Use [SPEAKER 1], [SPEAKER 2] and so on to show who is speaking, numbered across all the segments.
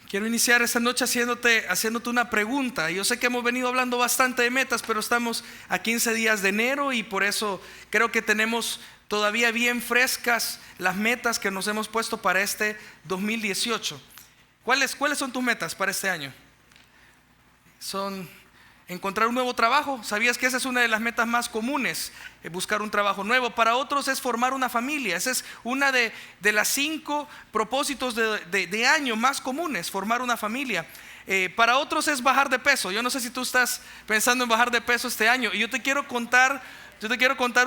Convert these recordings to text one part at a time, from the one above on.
[SPEAKER 1] Quiero iniciar esta noche haciéndote una pregunta. Yo sé que hemos venido hablando bastante de metas, pero estamos a 15 días de enero y por eso creo que tenemos todavía bien frescas las metas que nos hemos puesto para este 2018. ¿Cuáles son tus metas para este año? Son encontrar un nuevo trabajo. ¿Sabías que esa es una de las metas más comunes? Buscar un trabajo nuevo. Para otros es formar una familia. Esa es una de las 5 propósitos de año más comunes, formar una familia. Para otros es bajar de peso. Yo no sé si tú estás pensando en bajar de peso este año. Y yo te quiero contar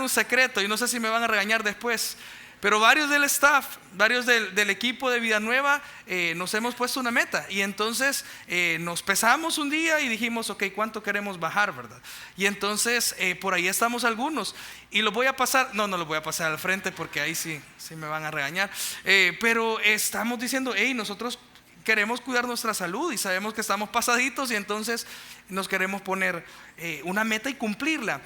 [SPEAKER 1] un secreto. Y no sé si me van a regañar después. Pero varios del staff, varios del equipo de Vida Nueva, nos hemos puesto una meta. Y entonces nos pesamos un día y dijimos, ok, ¿cuánto queremos bajar, verdad? Y entonces por ahí estamos algunos. Y lo voy a pasar, no lo voy a pasar al frente porque ahí sí me van a regañar. Pero estamos diciendo, hey, nosotros queremos cuidar nuestra salud y sabemos que estamos pasaditos y entonces nos queremos poner una meta y cumplirla.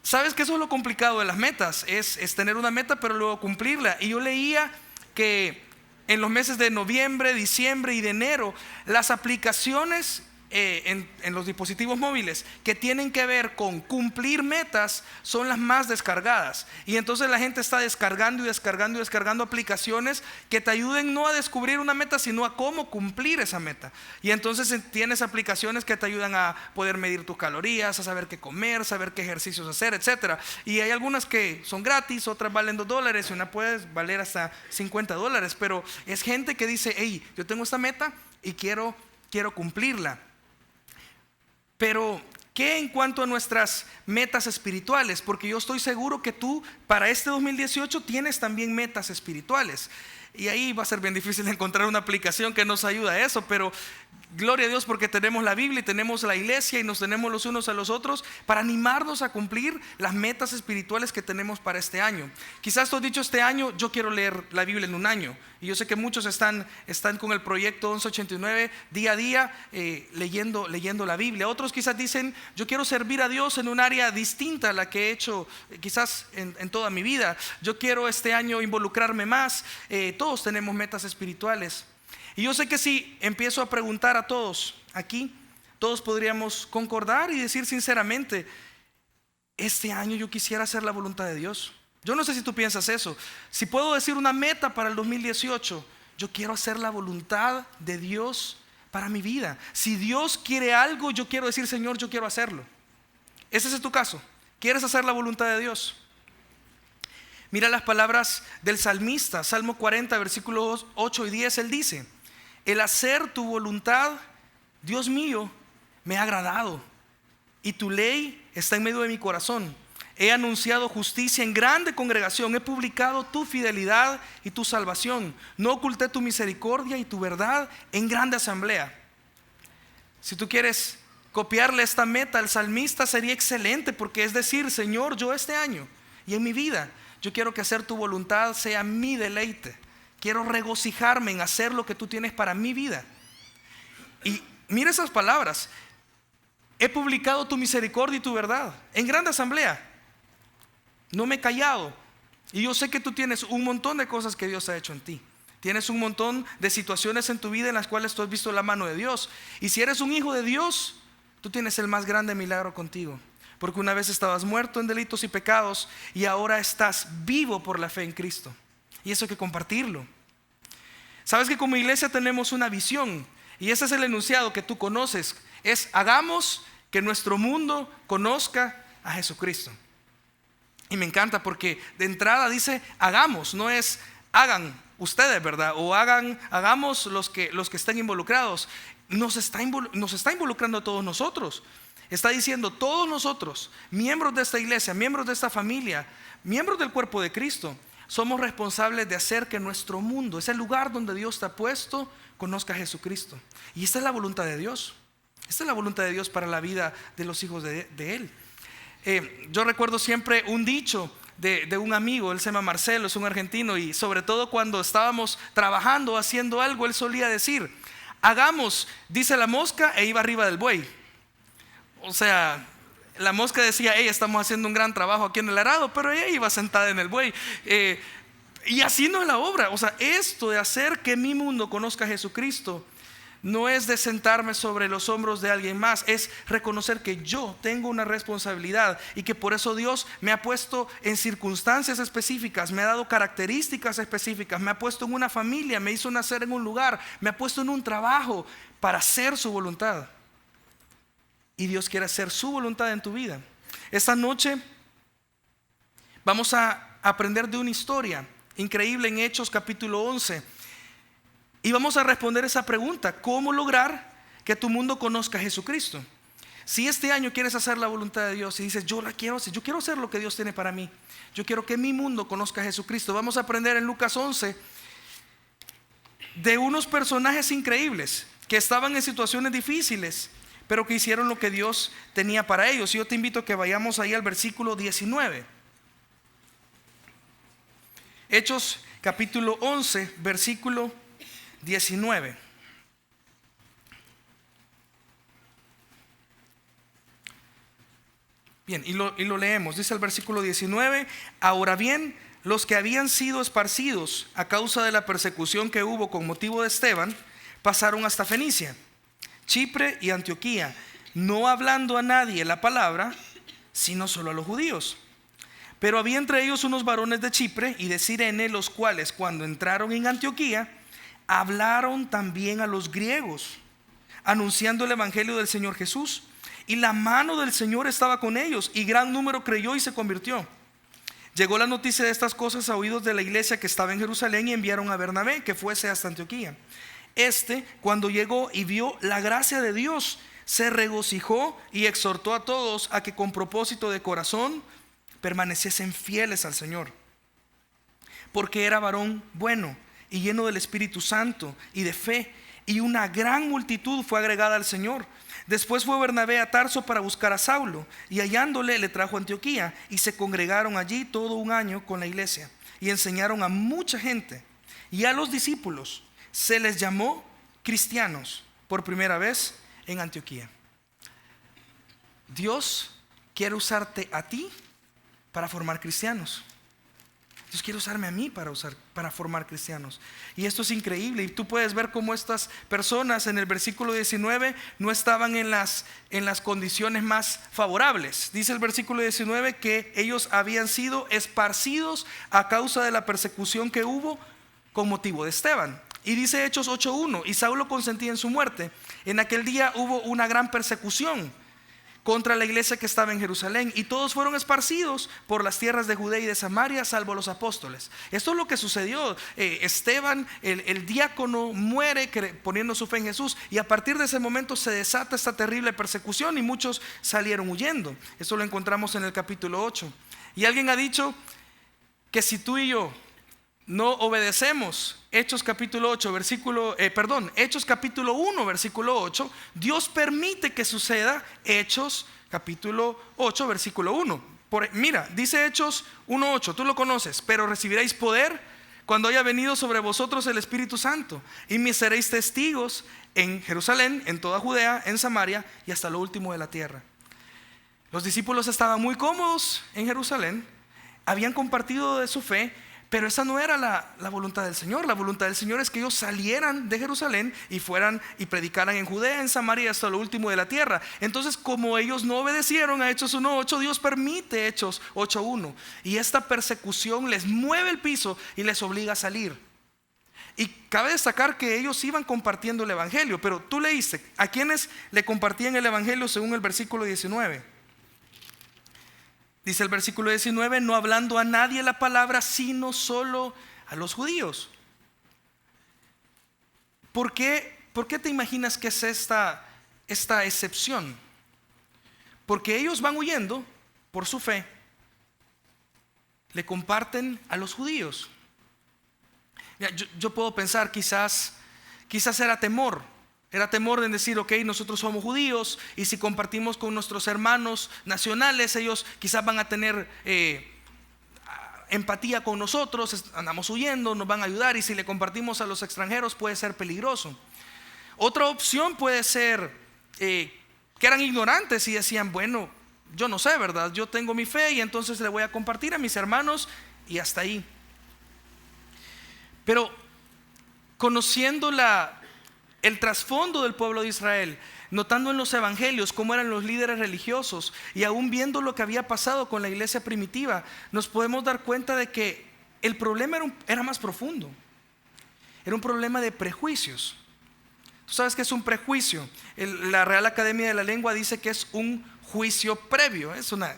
[SPEAKER 1] ¿Sabes que eso es lo complicado de las metas? Es tener una meta pero luego cumplirla. Y yo leía que en los meses de noviembre, diciembre y de enero, las aplicaciones en los dispositivos móviles que tienen que ver con cumplir metas son las más descargadas. Y entonces la gente está descargando aplicaciones que te ayuden no a descubrir una meta, sino a cómo cumplir esa meta. Y entonces tienes aplicaciones que te ayudan a poder medir tus calorías, a saber qué comer, saber qué ejercicios hacer, etc. Y hay algunas que son gratis, otras valen $2 y una puede valer hasta $50. Pero es gente que dice, hey, yo tengo esta meta y quiero cumplirla. Pero ¿qué en cuanto a nuestras metas espirituales? Porque yo estoy seguro que tú para este 2018 tienes también metas espirituales. Y ahí va a ser bien difícil encontrar una aplicación que nos ayude a eso, pero gloria a Dios porque tenemos la Biblia y tenemos la iglesia y nos tenemos los unos a los otros para animarnos a cumplir las metas espirituales que tenemos para este año. Quizás tú has dicho este año, yo quiero leer la Biblia en un año. Y yo sé que muchos están con el proyecto 1189 día a día leyendo la Biblia. Otros quizás dicen, yo quiero servir a Dios en un área distinta a la que he hecho quizás en toda mi vida. Yo quiero este año involucrarme más. Todos tenemos metas espirituales. Y yo sé que si empiezo a preguntar a todos aquí, todos podríamos concordar y decir sinceramente, este año yo quisiera hacer la voluntad de Dios. Yo no sé si tú piensas eso. Si puedo decir una meta para el 2018, yo quiero hacer la voluntad de Dios para mi vida. Si Dios quiere algo, yo quiero decir, Señor, yo quiero hacerlo. ¿Ese es tu caso? ¿Quieres hacer la voluntad de Dios? Mira las palabras del salmista, Salmo 40, versículos 8 y 10, él dice, el hacer tu voluntad, Dios mío, me ha agradado y tu ley está en medio de mi corazón. He anunciado justicia en grande congregación, he publicado tu fidelidad y tu salvación. No oculté tu misericordia y tu verdad en grande asamblea. Si tú quieres copiarle esta meta al salmista sería excelente, porque es decir, Señor, yo este año y en mi vida, yo quiero que hacer tu voluntad sea mi deleite. Quiero regocijarme en hacer lo que tú tienes para mi vida. Y mira esas palabras. He publicado tu misericordia y tu verdad en grande asamblea. No me he callado. Y yo sé que tú tienes un montón de cosas que Dios ha hecho en ti. Tienes un montón de situaciones en tu vida en las cuales tú has visto la mano de Dios. Y si eres un hijo de Dios, tú tienes el más grande milagro contigo. Porque una vez estabas muerto en delitos y pecados y ahora estás vivo por la fe en Cristo. Y eso hay que compartirlo. Sabes que como iglesia tenemos una visión. Y ese es el enunciado que tú conoces. Es hagamos que nuestro mundo conozca a Jesucristo. Y me encanta porque de entrada dice hagamos, no es hagan ustedes, ¿verdad? O hagamos los que estén involucrados. Nos está involucrando a todos nosotros. Está diciendo todos nosotros, miembros de esta iglesia, miembros de esta familia, miembros del cuerpo de Cristo, somos responsables de hacer que nuestro mundo, ese lugar donde Dios te ha puesto, conozca a Jesucristo. Y esta es la voluntad de Dios. Esta es la voluntad de Dios para la vida de los hijos de Él. Yo recuerdo siempre un dicho de un amigo, él se llama Marcelo, es un argentino, y sobre todo cuando estábamos trabajando, haciendo algo, él solía decir, hagamos, dice la mosca, e iba arriba del buey. O sea, la mosca decía, hey, estamos haciendo un gran trabajo aquí en el arado, pero ella iba sentada en el buey. Y así no es la obra. O sea, esto de hacer que mi mundo conozca a Jesucristo no es de sentarme sobre los hombros de alguien más, es reconocer que yo tengo una responsabilidad y que por eso Dios me ha puesto en circunstancias específicas, me ha dado características específicas, me ha puesto en una familia, me hizo nacer en un lugar, me ha puesto en un trabajo para hacer su voluntad. Y Dios quiere hacer su voluntad en tu vida. Esta noche vamos a aprender de una historia increíble en Hechos capítulo 11. Y vamos a responder esa pregunta: ¿cómo lograr que tu mundo conozca a Jesucristo? Si este año quieres hacer la voluntad de Dios y dices, yo la quiero hacer, yo quiero hacer lo que Dios tiene para mí, yo quiero que mi mundo conozca a Jesucristo, vamos a aprender en Lucas 11 de unos personajes increíbles que estaban en situaciones difíciles, pero que hicieron lo que Dios tenía para ellos. Y yo te invito a que vayamos ahí al versículo 19. Hechos capítulo 11, versículo 19. Bien, y lo leemos. Dice el versículo 19: ahora bien, los que habían sido esparcidos a causa de la persecución que hubo con motivo de Esteban, pasaron hasta Fenicia, Chipre y Antioquía, no hablando a nadie la palabra, sino solo a los judíos. Pero había entre ellos unos varones de Chipre y de Cirene, los cuales, cuando entraron en Antioquía, hablaron también a los griegos, anunciando el evangelio del Señor Jesús. Y la mano del Señor estaba con ellos, y gran número creyó y se convirtió. Llegó la noticia de estas cosas a oídos de la iglesia que estaba en Jerusalén, y enviaron a Bernabé que fuese hasta Antioquía. Cuando llegó y vio la gracia de Dios, se regocijó y exhortó a todos a que con propósito de corazón permaneciesen fieles al Señor, porque era varón bueno y lleno del Espíritu Santo y de fe, y una gran multitud fue agregada al Señor. Después fue Bernabé a Tarso para buscar a Saulo, y hallándole le trajo a Antioquía, y se congregaron allí todo un año con la iglesia, y enseñaron a mucha gente. Y a los discípulos se les llamó cristianos por primera vez en Antioquía. Dios quiere usarte a ti para formar cristianos. Dios quiere usarme a mí para formar cristianos. Y esto es increíble. Y tú puedes ver cómo estas personas en el versículo 19 no estaban en las condiciones más favorables. Dice el versículo 19 que ellos habían sido esparcidos a causa de la persecución que hubo con motivo de Esteban. Y dice Hechos 8:1: y Saulo consentía en su muerte. En aquel día hubo una gran persecución contra la iglesia que estaba en Jerusalén, y todos fueron esparcidos por las tierras de Judea y de Samaria, salvo los apóstoles. Esto es lo que sucedió. Esteban, el diácono, muere poniendo su fe en Jesús, y a partir de ese momento se desata esta terrible persecución y muchos salieron huyendo. Esto lo encontramos en el capítulo 8. Y alguien ha dicho que si tú y yo no obedecemos Hechos capítulo 1 versículo 8, Dios permite que suceda Hechos capítulo 8 versículo 1. Mira, dice Hechos 1:8, tú lo conoces: pero recibiréis poder cuando haya venido sobre vosotros el Espíritu Santo, y me seréis testigos en Jerusalén, en toda Judea, en Samaria y hasta lo último de la tierra. Los discípulos estaban muy cómodos en Jerusalén, habían compartido de su fe, pero esa no era la voluntad del Señor. La voluntad del Señor es que ellos salieran de Jerusalén y fueran y predicaran en Judea, en Samaria, hasta lo último de la tierra. Entonces, como ellos no obedecieron a Hechos 1:8, Dios permite Hechos 8:1. Y esta persecución les mueve el piso y les obliga a salir. Y cabe destacar que ellos iban compartiendo el evangelio. Pero tú leíste, ¿a quiénes le compartían el evangelio según el versículo 19? Dice el versículo 19: no hablando a nadie la palabra, sino solo a los judíos. ¿Por qué te imaginas que es esta excepción? Porque ellos van huyendo por su fe, le comparten a los judíos. Yo puedo pensar, quizás era temor. Era temor en decir, ok, nosotros somos judíos, y si compartimos con nuestros hermanos nacionales, ellos quizás van a tener empatía con nosotros, andamos huyendo, nos van a ayudar, y si le compartimos a los extranjeros puede ser peligroso. Otra opción puede ser que eran ignorantes y decían, bueno, yo no sé, ¿verdad? Yo tengo mi fe y entonces le voy a compartir a mis hermanos y hasta ahí. Pero conociendo el trasfondo del pueblo de Israel, notando en los evangelios cómo eran los líderes religiosos y aún viendo lo que había pasado con la iglesia primitiva, nos podemos dar cuenta de que el problema era más profundo. Era un problema de prejuicios. ¿Tú sabes qué es un prejuicio? La Real Academia de la Lengua dice que es un juicio previo. Es una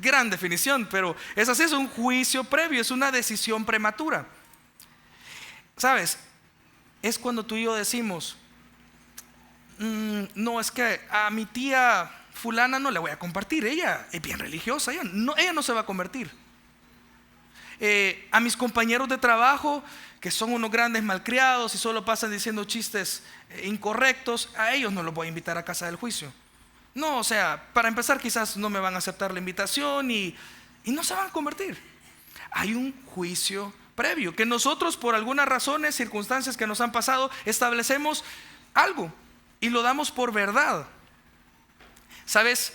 [SPEAKER 1] gran definición, pero es así, es un juicio previo, es una decisión prematura. ¿Sabes? Es cuando tú y yo decimos, no, es que a mi tía fulana no le voy a compartir, ella es bien religiosa, ella no se va a convertir. A mis compañeros de trabajo, que son unos grandes malcriados y solo pasan diciendo chistes incorrectos, a ellos no los voy a invitar a casa del juicio. No, o sea, para empezar quizás no me van a aceptar la invitación y no se van a convertir. Hay un juicio previo, que nosotros por algunas razones, circunstancias que nos han pasado, establecemos algo y lo damos por verdad. ¿Sabes?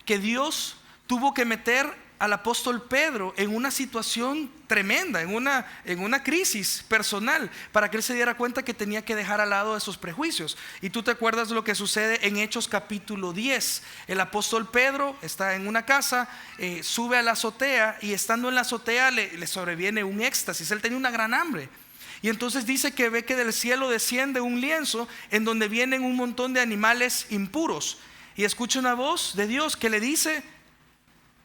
[SPEAKER 1] Que Dios tuvo que meter al apóstol Pedro en una situación tremenda, en una crisis personal, para que él se diera cuenta que tenía que dejar al lado esos prejuicios. Y tú te acuerdas lo que sucede en Hechos capítulo 10. El apóstol Pedro está en una casa, sube a la azotea, y estando en la azotea le sobreviene un éxtasis. Él tenía una gran hambre. Y entonces dice que ve que del cielo desciende un lienzo en donde vienen un montón de animales impuros. Y escucha una voz de Dios que le dice,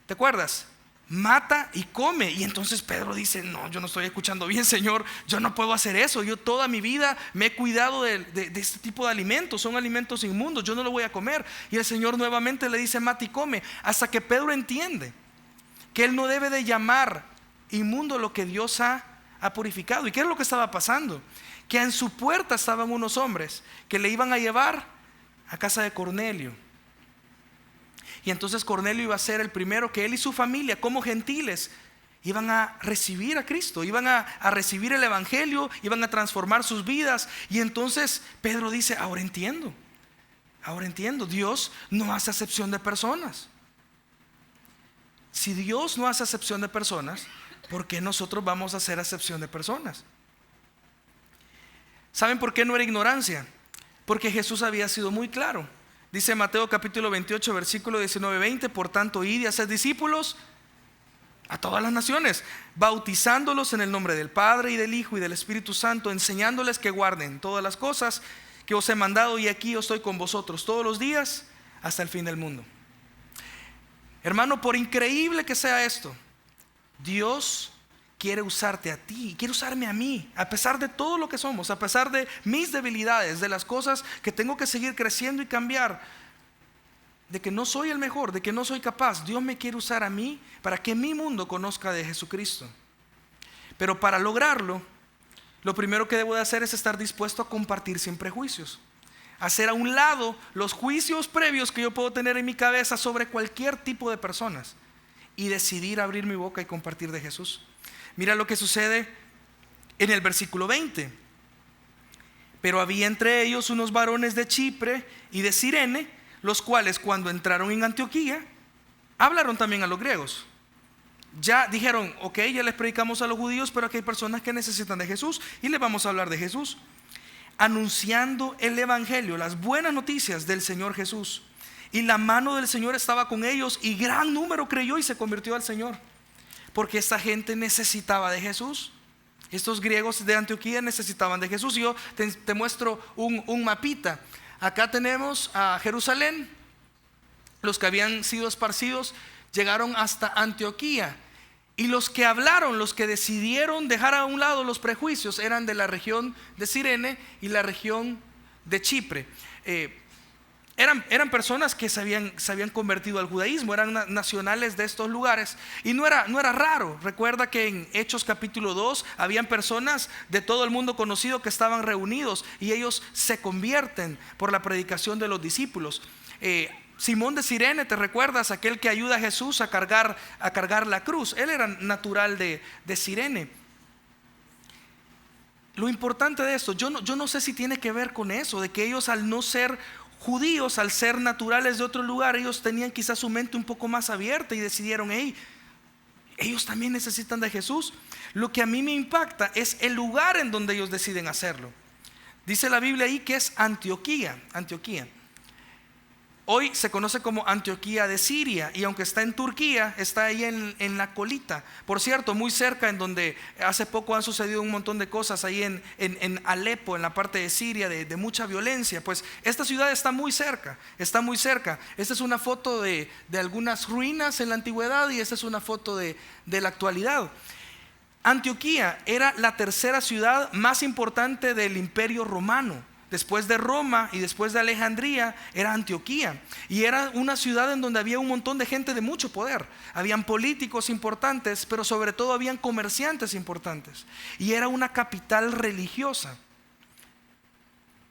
[SPEAKER 1] ¿te acuerdas? Mata y come. Y entonces Pedro dice, no, yo no estoy escuchando bien, Señor, yo no puedo hacer eso. Yo toda mi vida me he cuidado de este tipo de alimentos, son alimentos inmundos, yo no lo voy a comer. Y el Señor nuevamente le dice, mata y come, hasta que Pedro entiende que él no debe de llamar inmundo lo que Dios ha purificado. ¿Y qué es lo que estaba pasando? Que en su puerta estaban unos hombres que le iban a llevar a casa de Cornelio. Y entonces Cornelio iba a ser el primero que él y su familia, como gentiles, iban a recibir a Cristo, iban a recibir el evangelio, iban a transformar sus vidas. Y entonces Pedro dice, ahora entiendo, Dios no hace acepción de personas. Si Dios no hace acepción de personas, ¿por qué nosotros vamos a hacer acepción de personas? ¿Saben por qué no era ignorancia? Porque Jesús había sido muy claro. Dice Mateo capítulo 28 versículo 19-20, por tanto id y haced discípulos a todas las naciones, bautizándolos en el nombre del Padre y del Hijo y del Espíritu Santo, enseñándoles que guarden todas las cosas que os he mandado, y aquí yo estoy con vosotros todos los días hasta el fin del mundo. Hermano, por increíble que sea esto, Dios quiere usarte a ti, quiere usarme a mí, a pesar de todo lo que somos, a pesar de mis debilidades, de las cosas que tengo que seguir creciendo y cambiar, de que no soy el mejor, de que no soy capaz. Dios me quiere usar a mí para que mi mundo conozca de Jesucristo. Pero para lograrlo, lo primero que debo de hacer es estar dispuesto a compartir sin prejuicios, hacer a un lado los juicios previos que yo puedo tener en mi cabeza sobre cualquier tipo de personas y decidir abrir mi boca y compartir de Jesús. Mira lo que sucede en el versículo 20. Pero había entre ellos unos varones de Chipre y de Cirene, los cuales cuando entraron en Antioquía hablaron también a los griegos. Ya dijeron, ok, ya les predicamos a los judíos, pero aquí hay personas que necesitan de Jesús y les vamos a hablar de Jesús, anunciando el evangelio, las buenas noticias del Señor Jesús. Y la mano del Señor estaba con ellos, y gran número creyó y se convirtió al Señor. Porque esta gente necesitaba de Jesús. Estos griegos de Antioquía necesitaban de Jesús. Yo te muestro un mapita. Acá tenemos a Jerusalén. Los que habían sido esparcidos llegaron hasta Antioquía. Y los que hablaron, los que decidieron dejar a un lado los prejuicios, eran de la región de Cirene y la región de Chipre. Eran personas que se habían convertido al judaísmo, eran nacionales de estos lugares, y no era raro. Recuerda que en Hechos capítulo 2 habían personas de todo el mundo conocido que estaban reunidos, y ellos se convierten por la predicación de los discípulos. Simón de Cirene, ¿te recuerdas? Aquel que ayuda a Jesús a cargar la cruz. Él era natural de Cirene. Lo importante de esto, yo no sé si tiene que ver con eso, de que ellos, al no ser judíos, al ser naturales de otro lugar, ellos tenían quizás su mente un poco más abierta y decidieron, ellos también necesitan de Jesús. Lo que a mí me impacta es el lugar en donde ellos deciden hacerlo. Dice la Biblia ahí que es Antioquía. Hoy se conoce como Antioquía de Siria, y aunque está en Turquía, está ahí en la colita. Por cierto, muy cerca, en donde hace poco han sucedido un montón de cosas ahí en Alepo, en la parte de Siria, de mucha violencia. Pues esta ciudad está muy cerca, está muy cerca. Esta es una foto de algunas ruinas en la antigüedad, y esta es una foto de la actualidad. Antioquía era la tercera ciudad más importante del Imperio Romano. Después de Roma y después de Alejandría era Antioquía, y era una ciudad en donde había un montón de gente de mucho poder. Habían políticos importantes, pero sobre todo habían comerciantes importantes, y era una capital religiosa.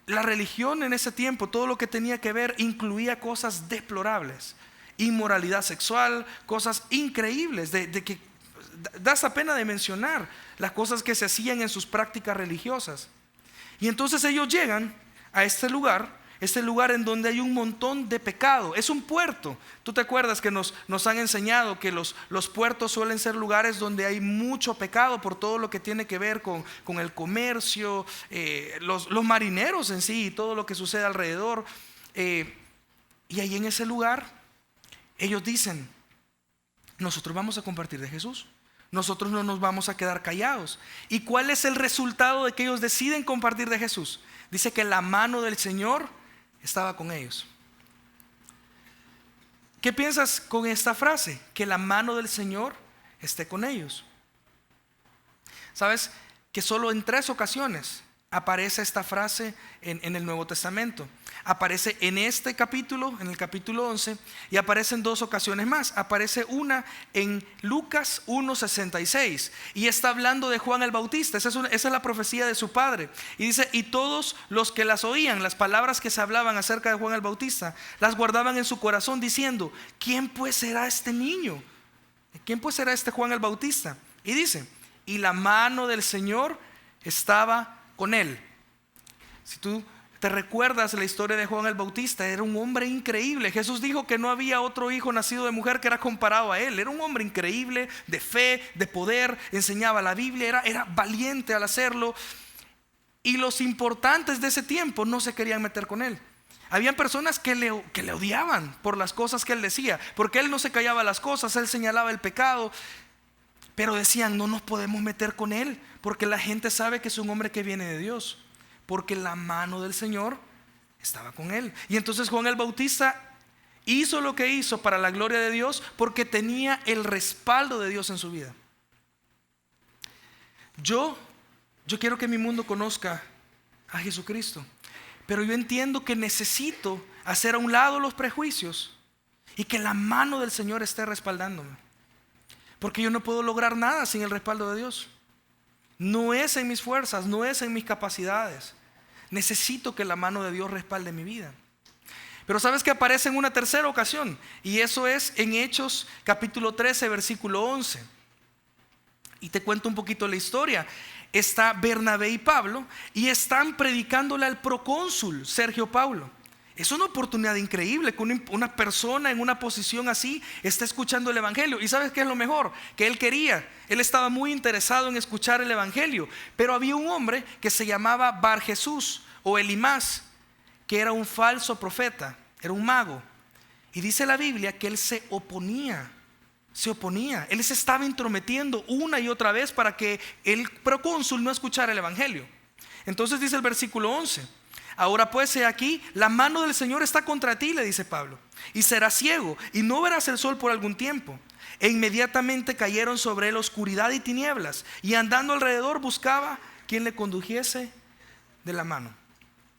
[SPEAKER 1] La religión en ese tiempo, todo lo que tenía que ver, incluía cosas deplorables, inmoralidad sexual, cosas increíbles de que da esa pena de mencionar las cosas que se hacían en sus prácticas religiosas. Y entonces ellos llegan a este lugar en donde hay un montón de pecado. Es un puerto. Tú te acuerdas que nos han enseñado que los puertos suelen ser lugares donde hay mucho pecado por todo lo que tiene que ver con el comercio, los marineros en sí y todo lo que sucede alrededor. Y ahí en ese lugar ellos dicen: nosotros vamos a compartir de Jesús. Nosotros no nos vamos a quedar callados. ¿Y cuál es el resultado de que ellos deciden compartir de Jesús? Dice que la mano del Señor estaba con ellos. ¿Qué piensas con esta frase? Que la mano del Señor esté con ellos. ¿Sabes? Que solo en 3 ocasiones aparece esta frase en el Nuevo Testamento. Aparece en este capítulo, en el capítulo 11, y aparece en 2 ocasiones más. Aparece una en Lucas 1:66, y está hablando de Juan el Bautista. Esa es la profecía de su padre. Y dice: y todos los que las oían, las palabras que se hablaban acerca de Juan el Bautista, las guardaban en su corazón, diciendo: ¿quién pues será este niño? ¿Quién pues será este Juan el Bautista? Y dice: y la mano del Señor estaba con él. Si tú te recuerdas la historia de Juan el Bautista, era un hombre increíble. Jesús dijo que no había otro hijo nacido de mujer que era comparado a él. Era un hombre increíble, de fe, de poder, enseñaba la Biblia, era valiente al hacerlo. Y los importantes de ese tiempo no se querían meter con él. Habían personas que le odiaban por las cosas que él decía, porque él no se callaba las cosas, él señalaba el pecado. Pero decían: no nos podemos meter con él, porque la gente sabe que es un hombre que viene de Dios, porque la mano del Señor estaba con él. Y entonces Juan el Bautista hizo lo que hizo para la gloria de Dios, porque tenía el respaldo de Dios en su vida. Yo quiero que mi mundo conozca a Jesucristo, pero yo entiendo que necesito hacer a un lado los prejuicios y que la mano del Señor esté respaldándome, porque yo no puedo lograr nada sin el respaldo de Dios. No es en mis fuerzas, no es en mis capacidades. Necesito que la mano de Dios respalde mi vida. Pero sabes que aparece en una tercera ocasión, y eso es en Hechos capítulo 13 versículo 11. Y te cuento un poquito la historia. Está Bernabé y Pablo, y están predicándole al procónsul Sergio Paulo. Es una oportunidad increíble que una persona en una posición así esté escuchando el evangelio. Y ¿sabes qué es lo mejor? Que él estaba muy interesado en escuchar el evangelio. Pero había un hombre que se llamaba Bar Jesús o Elimás, que era un falso profeta, era un mago. Y dice la Biblia que él se oponía. Él se estaba intrometiendo una y otra vez para que el procónsul no escuchara el evangelio. Entonces dice el versículo 11: ahora pues, he aquí, la mano del Señor está contra ti, le dice Pablo, y serás ciego y no verás el sol por algún tiempo. E inmediatamente cayeron sobre él oscuridad y tinieblas, y andando alrededor buscaba quien le condujese de la mano.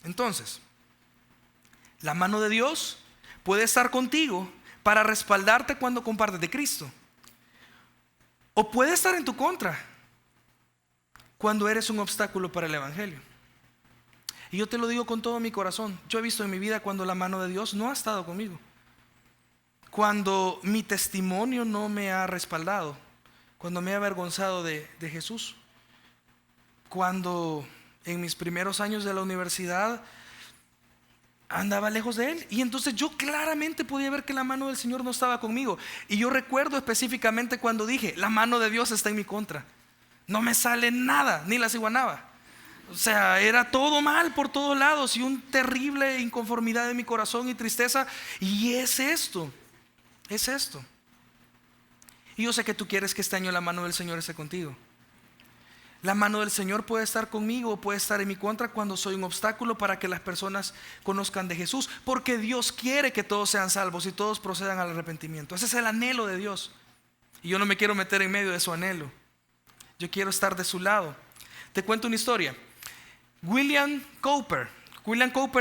[SPEAKER 1] Entonces, la mano de Dios puede estar contigo para respaldarte cuando compartes de Cristo, o puede estar en tu contra cuando eres un obstáculo para el evangelio. Y yo te lo digo con todo mi corazón. Yo he visto en mi vida cuando la mano de Dios no ha estado conmigo, cuando mi testimonio no me ha respaldado, cuando me he avergonzado de Jesús, cuando en mis primeros años de la universidad andaba lejos de él. Y entonces yo claramente podía ver que la mano del Señor no estaba conmigo. Y yo recuerdo específicamente cuando dije: la mano de Dios está en mi contra. No me sale nada, ni la ciguanaba. O sea, era todo mal por todos lados y un terrible inconformidad de mi corazón y tristeza. Y es esto. Y yo sé que tú quieres que este año la mano del Señor esté contigo. La mano del Señor puede estar conmigo o puede estar en mi contra cuando soy un obstáculo para que las personas conozcan de Jesús, porque Dios quiere que todos sean salvos y todos procedan al arrepentimiento. Ese es el anhelo de Dios. Y yo no me quiero meter en medio de su anhelo. Yo quiero estar de su lado. Te cuento una historia. William Cowper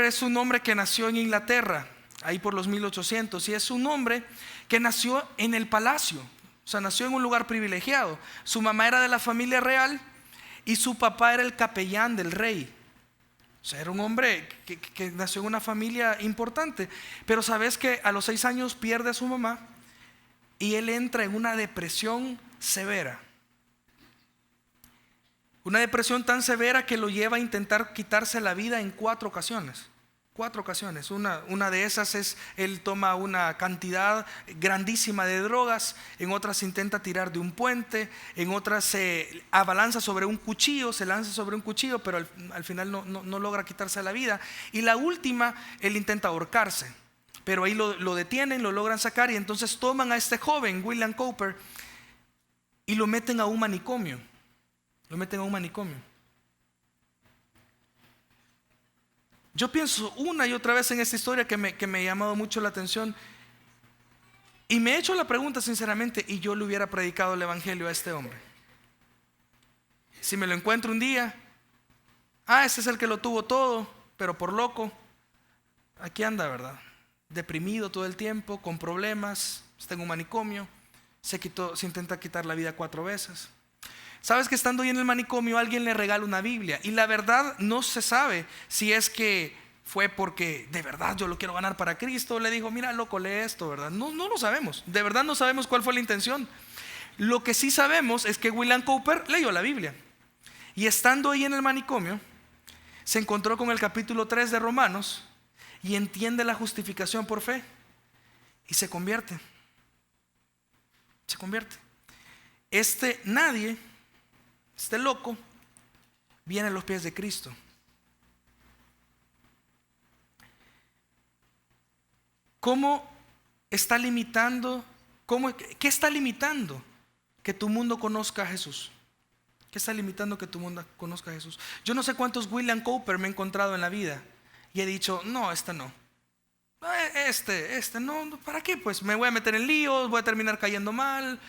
[SPEAKER 1] es un hombre que nació en Inglaterra, ahí por los 1800, y es un hombre que nació en el palacio. O sea, nació en un lugar privilegiado. Su mamá era de la familia real y su papá era el capellán del rey. O sea, era un hombre que nació en una familia importante. Pero sabes que a los 6 años pierde a su mamá y él entra en una depresión severa. Una depresión tan severa que lo lleva a intentar quitarse la vida en 4 ocasiones. 4 ocasiones. Una de esas es, él toma una cantidad grandísima de drogas. En otras intenta tirar de un puente. En otras se abalanza sobre un cuchillo, se lanza sobre un cuchillo, pero al final no logra quitarse la vida. Y la última, él intenta ahorcarse. Pero ahí lo detienen, lo logran sacar, y entonces toman a este joven, William Cowper, y lo meten a un manicomio. Yo pienso una y otra vez en esta historia que me ha llamado mucho la atención, y me he hecho la pregunta sinceramente: ¿y yo le hubiera predicado el evangelio a este hombre? Si me lo encuentro un día, este es el que lo tuvo todo, pero por loco, aquí anda, ¿verdad? Deprimido todo el tiempo, con problemas, está en un manicomio, se intenta quitar la vida 4 veces. Sabes que estando ahí en el manicomio alguien le regala una Biblia, y la verdad no se sabe si es que fue porque de verdad yo lo quiero ganar para Cristo. Le dijo: mira, loco, lee esto, ¿verdad? No lo sabemos, de verdad no sabemos cuál fue la intención. Lo que sí sabemos es que William Cowper leyó la Biblia, y estando ahí en el manicomio se encontró con el capítulo 3 de Romanos y entiende la justificación por fe y se convierte. Este loco viene a los pies de Cristo. ¿Qué está limitando que tu mundo conozca a Jesús? ¿Qué está limitando que tu mundo conozca a Jesús? Yo no sé cuántos William Cowper me he encontrado en la vida y he dicho: no, no. No, ¿para qué? Pues me voy a meter en líos, voy a terminar cayendo mal.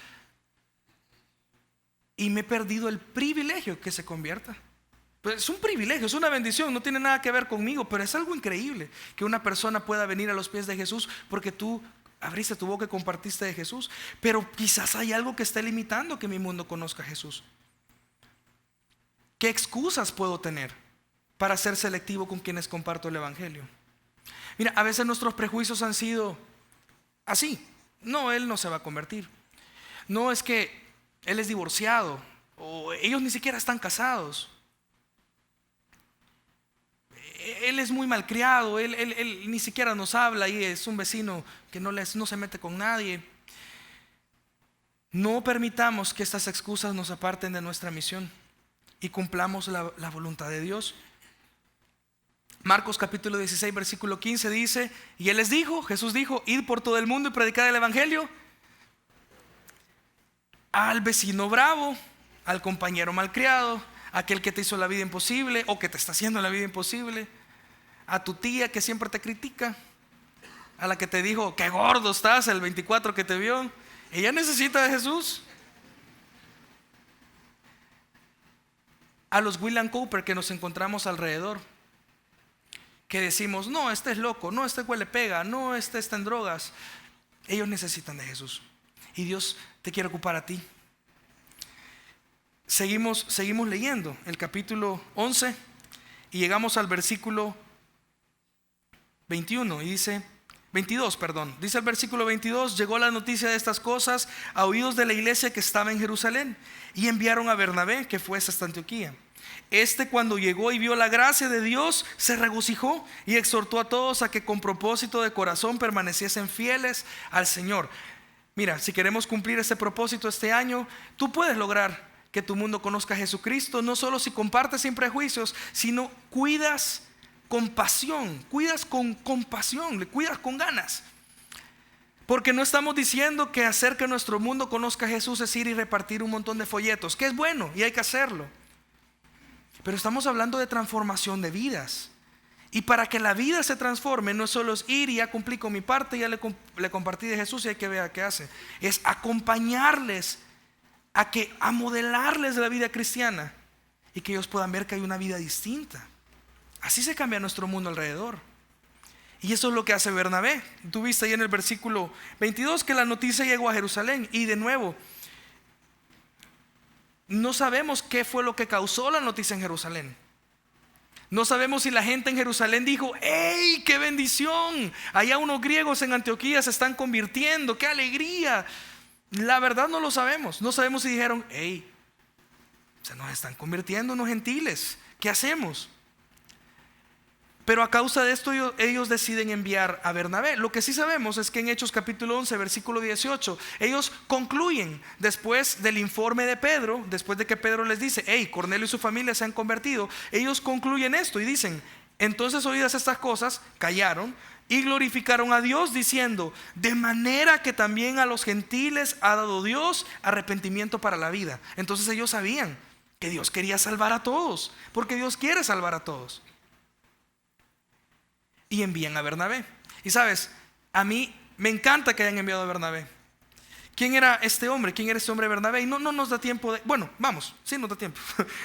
[SPEAKER 1] Y me he perdido el privilegio que se convierta. Pues es un privilegio, es una bendición, no tiene nada que ver conmigo, pero es algo increíble que una persona pueda venir a los pies de Jesús porque tú abriste tu boca y compartiste de Jesús. Pero quizás hay algo que esté limitando que mi mundo conozca a Jesús. ¿Qué excusas puedo tener para ser selectivo con quienes comparto el evangelio? Mira, a veces nuestros prejuicios han sido así: no, él no se va a convertir. No, es que él es divorciado, o ellos ni siquiera están casados. Él es muy malcriado, él ni siquiera nos habla, y es un vecino que no se mete con nadie. No permitamos que estas excusas nos aparten de nuestra misión y cumplamos la voluntad de Dios. Marcos capítulo 16 versículo 15 dice: y Jesús dijo: id por todo el mundo y predicad el evangelio al vecino bravo, al compañero malcriado, a aquel que te hizo la vida imposible o que te está haciendo la vida imposible, a tu tía que siempre te critica, a la que te dijo: qué gordo estás el 24 que te vio. Ella necesita de Jesús. A los William Cowper que nos encontramos alrededor, que decimos: no, este es loco, no, este huele pega, no, este está en drogas. Ellos necesitan de Jesús, y Dios te quiere ocupar a ti. Seguimos leyendo el capítulo 11 y llegamos al versículo 22. Dice el versículo 22: llegó la noticia de estas cosas a oídos de la iglesia que estaba en Jerusalén, y enviaron a Bernabé, que fue hasta Antioquía. Cuando llegó y vio la gracia de Dios, se regocijó y exhortó a todos a que con propósito de corazón permaneciesen fieles al Señor. Mira, si queremos cumplir ese propósito este año, tú puedes lograr que tu mundo conozca a Jesucristo, no solo si compartes sin prejuicios, sino cuidas con pasión, cuidas con compasión, le cuidas con ganas. Porque no estamos diciendo que hacer que nuestro mundo conozca a Jesús es ir y repartir un montón de folletos, que es bueno y hay que hacerlo. Pero estamos hablando de transformación de vidas. Y para que la vida se transforme, no solo es ir y ya cumplí con mi parte, ya le compartí de Jesús y hay que ver qué hace. Es acompañarles a modelarles la vida cristiana y que ellos puedan ver que hay una vida distinta. Así se cambia nuestro mundo alrededor. Y eso es lo que hace Bernabé. Tú viste ahí en el versículo 22 que la noticia llegó a Jerusalén. Y de nuevo, no sabemos qué fue lo que causó la noticia en Jerusalén. No sabemos si la gente en Jerusalén dijo: ¡hey, qué bendición! Allá unos griegos en Antioquía se están convirtiendo, ¡qué alegría! La verdad no lo sabemos. No sabemos si dijeron: ¡hey, se nos están convirtiendo unos gentiles! ¿Qué hacemos? Pero a causa de esto ellos deciden enviar a Bernabé. Lo que sí sabemos es que en Hechos capítulo 11 versículo 18 ellos concluyen después del informe de Pedro, después de que Pedro les dice: hey, Cornelio y su familia se han convertido. Ellos concluyen esto y dicen: entonces, oídas estas cosas, callaron y glorificaron a Dios diciendo: de manera que también a los gentiles ha dado Dios arrepentimiento para la vida. Entonces ellos sabían que Dios quería salvar a todos, porque Dios quiere salvar a todos. Y envían a Bernabé. Y sabes, a mí me encanta que hayan enviado a Bernabé. ¿Quién era este hombre? ¿Quién era este hombre Bernabé? Y no nos da tiempo de... Bueno, vamos, sí nos da tiempo.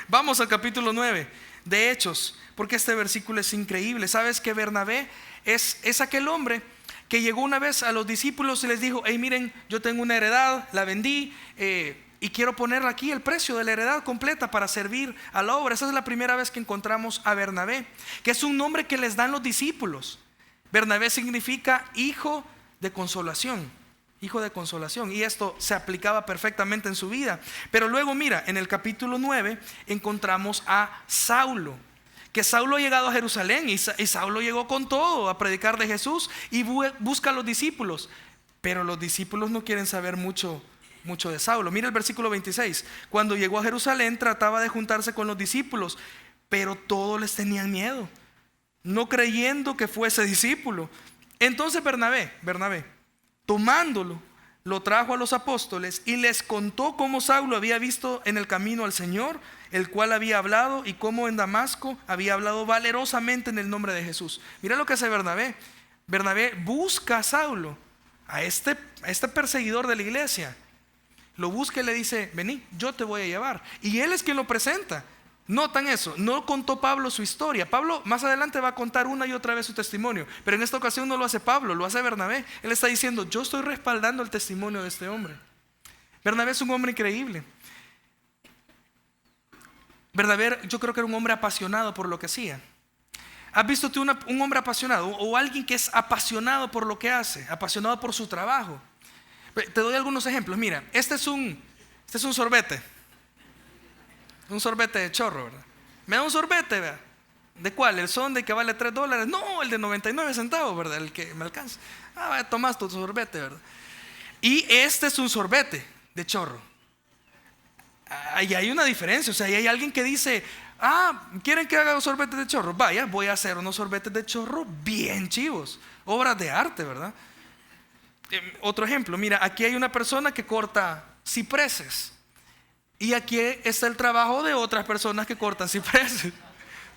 [SPEAKER 1] Vamos al capítulo 9 de Hechos, porque este versículo es increíble. ¿Sabes que Bernabé es aquel hombre que llegó una vez a los discípulos y les dijo: hey, miren, yo tengo una heredad, la vendí, y quiero poner aquí el precio de la heredad completa para servir a la obra? Esa es la primera vez que encontramos a Bernabé, que es un nombre que les dan los discípulos. Bernabé significa hijo de consolación. Hijo de consolación. Y esto se aplicaba perfectamente en su vida. Pero luego mira, en el capítulo 9 encontramos a Saulo. Que Saulo ha llegado a Jerusalén y Saulo llegó con todo a predicar de Jesús y busca a los discípulos. Pero los discípulos no quieren saber mucho de Saulo. Mira el versículo 26. Cuando llegó a Jerusalén trataba de juntarse con los discípulos, pero todos les tenían miedo, no creyendo que fuese discípulo. Entonces Bernabé, tomándolo, lo trajo a los apóstoles y les contó cómo Saulo había visto en el camino al Señor, el cual había hablado, y cómo en Damasco había hablado valerosamente en el nombre de Jesús. Mira lo que hace Bernabé. Bernabé busca a Saulo, a este perseguidor de la iglesia. Lo busca y le dice: vení, yo te voy a llevar. Y él es quien lo presenta. Notan eso, no contó Pablo su historia. Pablo más adelante va a contar una y otra vez su testimonio, pero en esta ocasión no lo hace Pablo, lo hace Bernabé. Él está diciendo: yo estoy respaldando el testimonio de este hombre. Bernabé es un hombre increíble. Bernabé, yo creo que era un hombre apasionado por lo que hacía. ¿Has visto tú un hombre apasionado o alguien que es apasionado por lo que hace, apasionado por su trabajo? Te doy algunos ejemplos. Mira, este es un sorbete. Un sorbete de chorro, ¿verdad? Me da un sorbete, ¿verdad? ¿De cuál? ¿El Sunday que vale $3? No, el de 99 centavos, ¿verdad? El que me alcanza. Tomás tu sorbete, ¿verdad? Y este es un sorbete de chorro. Ahí hay una diferencia. O sea, ahí hay alguien que dice: ¿quieren que haga sorbetes de chorro? Vaya, voy a hacer unos sorbetes de chorro bien chivos. Obras de arte, ¿verdad? Otro ejemplo, mira, aquí hay una persona que corta cipreses. Y aquí está el trabajo de otras personas que cortan cipreses.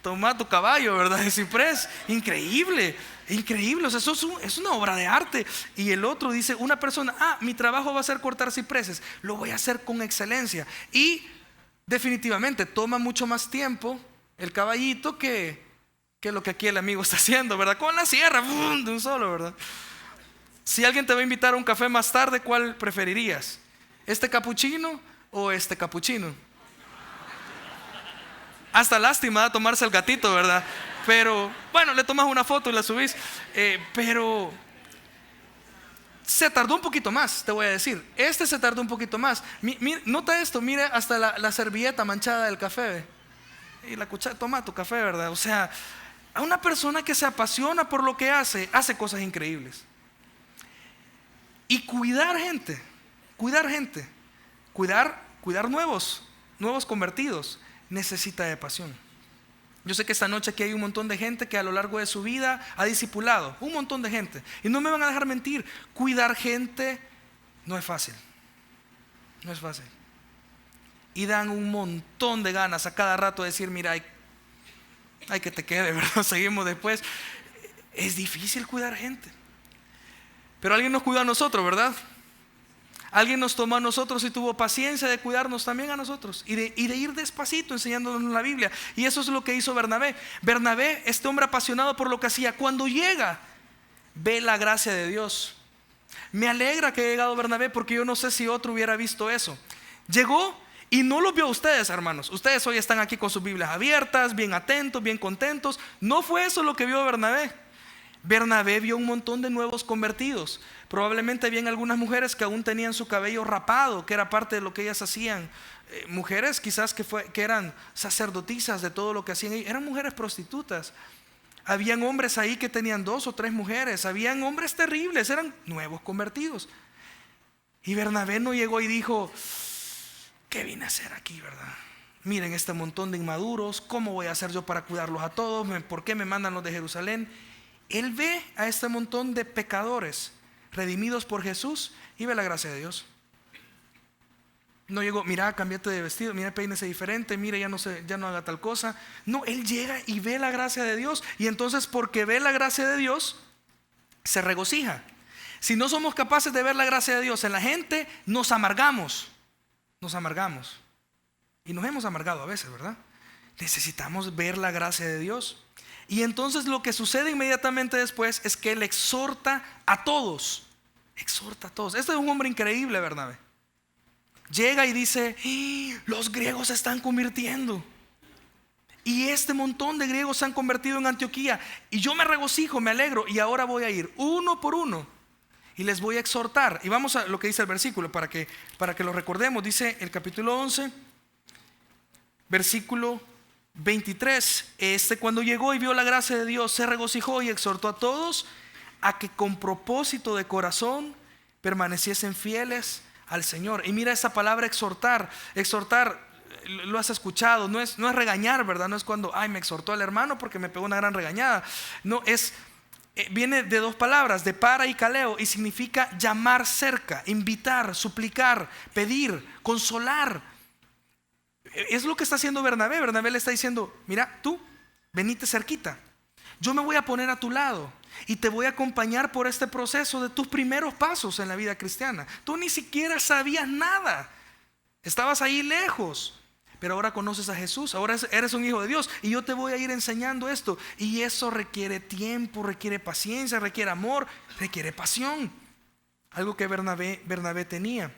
[SPEAKER 1] Toma tu caballo, ¿verdad? De ciprés. Increíble, increíble. O sea, eso es una obra de arte. Y el otro dice, una persona: mi trabajo va a ser cortar cipreses. Lo voy a hacer con excelencia. Y definitivamente toma mucho más tiempo el caballito que lo que aquí el amigo está haciendo, ¿verdad? Con la sierra, ¡bum!, de un solo, ¿verdad? Si alguien te va a invitar a un café más tarde, ¿cuál preferirías? ¿Este capuchino o este capuchino? Hasta lástima da tomarse el gatito, ¿verdad? Pero bueno, le tomas una foto y la subís. Pero se tardó un poquito más, te voy a decir. Este se tardó un poquito más. Nota esto, mire hasta la servilleta manchada del café. Y la cuchara, toma tu café, ¿verdad? O sea, a una persona que se apasiona por lo que hace cosas increíbles. Y cuidar gente, cuidar nuevos nuevos convertidos, necesita de pasión. Yo sé que esta noche aquí hay un montón de gente que a lo largo de su vida ha discipulado, un montón de gente. Y no me van a dejar mentir, cuidar gente no es fácil. No es fácil. Y dan un montón de ganas a cada rato de decir, mira, hay que te quede, ¿verdad? Seguimos después. Es difícil cuidar gente. Pero alguien nos cuidó a nosotros, ¿verdad? Alguien nos tomó a nosotros y tuvo paciencia de cuidarnos también a nosotros y de ir despacito enseñándonos la Biblia. Y eso es lo que hizo Bernabé. Bernabé, este hombre apasionado por lo que hacía, cuando llega, ve la gracia de Dios. Me alegra que haya llegado Bernabé, porque yo no sé si otro hubiera visto eso. Llegó y no lo vio a ustedes, hermanos. Ustedes hoy están aquí con sus Biblias abiertas, bien atentos, bien contentos. No fue eso lo que vio Bernabé. Bernabé vio un montón de nuevos convertidos. Probablemente habían algunas mujeres que aún tenían su cabello rapado, que era parte de lo que ellas hacían. Mujeres quizás que eran sacerdotisas de todo lo que hacían. Eran mujeres prostitutas. Habían hombres ahí que tenían 2 o 3 mujeres. Habían hombres terribles, eran nuevos convertidos. Y Bernabé no llegó y dijo, ¿qué vine a hacer aquí, verdad? Miren este montón de inmaduros, ¿cómo voy a hacer yo para cuidarlos a todos? ¿Por qué me mandan los de Jerusalén? Él ve a este montón de pecadores redimidos por Jesús y ve la gracia de Dios. No llegó, mira, cámbiate de vestido, mira, peínese diferente, mira, ya no haga tal cosa. No, él llega y ve la gracia de Dios. Y entonces, porque ve la gracia de Dios, se regocija. Si no somos capaces de ver la gracia de Dios en la gente, nos amargamos. Y nos hemos amargado a veces, ¿verdad? Necesitamos ver la gracia de Dios. Y entonces lo que sucede inmediatamente después es que él exhorta a todos. Este es un hombre increíble, Bernabé. Llega y dice, los griegos se están convirtiendo. Y este montón de griegos se han convertido en Antioquía. Y yo me regocijo, me alegro. Y ahora voy a ir uno por uno y les voy a exhortar. Y vamos a lo que dice el versículo para que lo recordemos. Dice el capítulo 11, versículo 23. Cuando llegó y vio la gracia de Dios, se regocijó y exhortó a todos a que con propósito de corazón permaneciesen fieles al Señor. Y mira esa palabra exhortar, lo has escuchado, no es regañar, ¿verdad? No es cuando, me exhortó el hermano porque me pegó una gran regañada. No, viene de 2 palabras, de para y caleo, y significa llamar cerca, invitar, suplicar, pedir, consolar. Es lo que está haciendo Bernabé. Bernabé le está diciendo, mira, tú, venite cerquita. Yo me voy a poner a tu lado y te voy a acompañar por este proceso de tus primeros pasos en la vida cristiana. Tú ni siquiera sabías nada. Estabas ahí lejos, pero ahora conoces a Jesús, ahora eres un hijo de Dios y yo te voy a ir enseñando esto. Y eso requiere tiempo, requiere paciencia, requiere amor, requiere pasión. Algo que Bernabé tenía.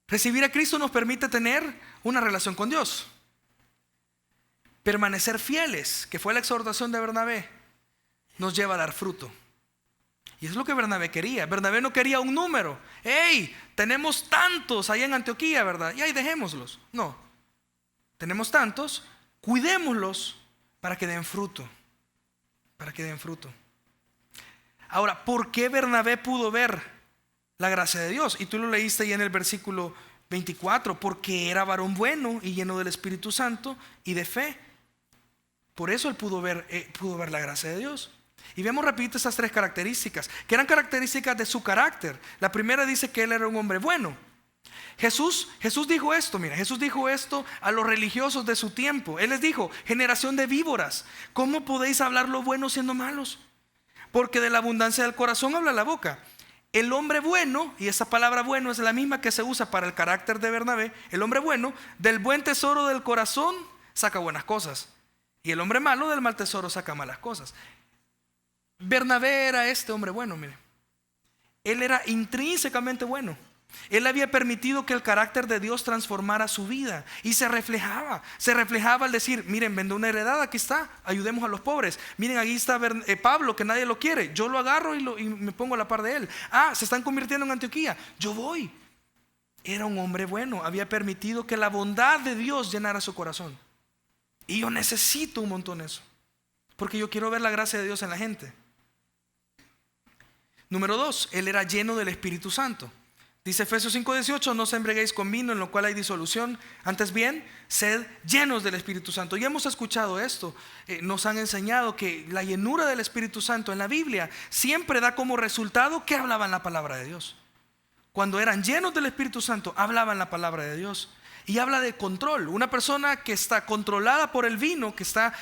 [SPEAKER 1] Recibir a Cristo nos permite tener una relación con Dios. Permanecer fieles, que fue la exhortación de Bernabé, nos lleva a dar fruto. Y es lo que Bernabé quería. Bernabé no quería un número. Tenemos tantos allá en Antioquía, ¿verdad? Y ahí dejémoslos. No, tenemos tantos, cuidémoslos para que den fruto. Ahora, ¿por qué Bernabé pudo ver la gracia de Dios? Y tú lo leíste ahí en el versículo 24. Porque era varón bueno y lleno del Espíritu Santo y de fe. Por eso él pudo ver la gracia de Dios. Y vemos rapidito esas 3 características, que eran características de su carácter. La primera dice que él era un hombre bueno. Jesús dijo esto, mira, Jesús dijo esto a los religiosos de su tiempo. Él les dijo, generación de víboras, ¿cómo podéis hablar lo bueno siendo malos? Porque de la abundancia del corazón habla la boca. El hombre bueno, y esa palabra bueno es la misma que se usa para el carácter de Bernabé. El hombre bueno, del buen tesoro del corazón saca buenas cosas, y el hombre malo del mal tesoro saca malas cosas. Bernabé era este hombre bueno, mire. Él era intrínsecamente bueno. Él había permitido que el carácter de Dios transformara su vida. Y se reflejaba al decir, miren, vendo una heredad, aquí está, ayudemos a los pobres. Miren, aquí está Pablo, que nadie lo quiere, yo lo agarro y me pongo a la par de él. Se están convirtiendo en Antioquía, yo voy. Era un hombre bueno, había permitido que la bondad de Dios llenara su corazón. Y yo necesito un montón eso, porque yo quiero ver la gracia de Dios en la gente. Número 2, él era lleno del Espíritu Santo. Dice Efesios 5:18, no os embriaguéis con vino en lo cual hay disolución, antes bien, sed llenos del Espíritu Santo. Y hemos escuchado esto, nos han enseñado que la llenura del Espíritu Santo en la Biblia siempre da como resultado que hablaban la palabra de Dios. Cuando eran llenos del Espíritu Santo, hablaban la palabra de Dios. Y habla de control. Una persona que está controlada por el vino, que está